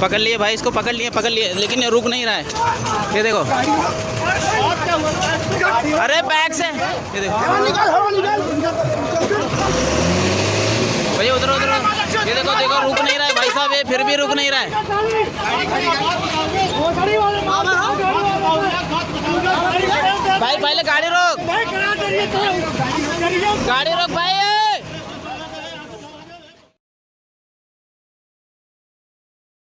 पकड़ लिए भाई, इसको पकड़ लिए, लेकिन ये रुक नहीं रहा है। ये देखो, अरे बैग से, ये देखो भैया, उधर ये देखो रुक नहीं रहा है भाई साहब, ये फिर भी रुक नहीं रहा है। भाई पहले गाड़ी रोक भाई,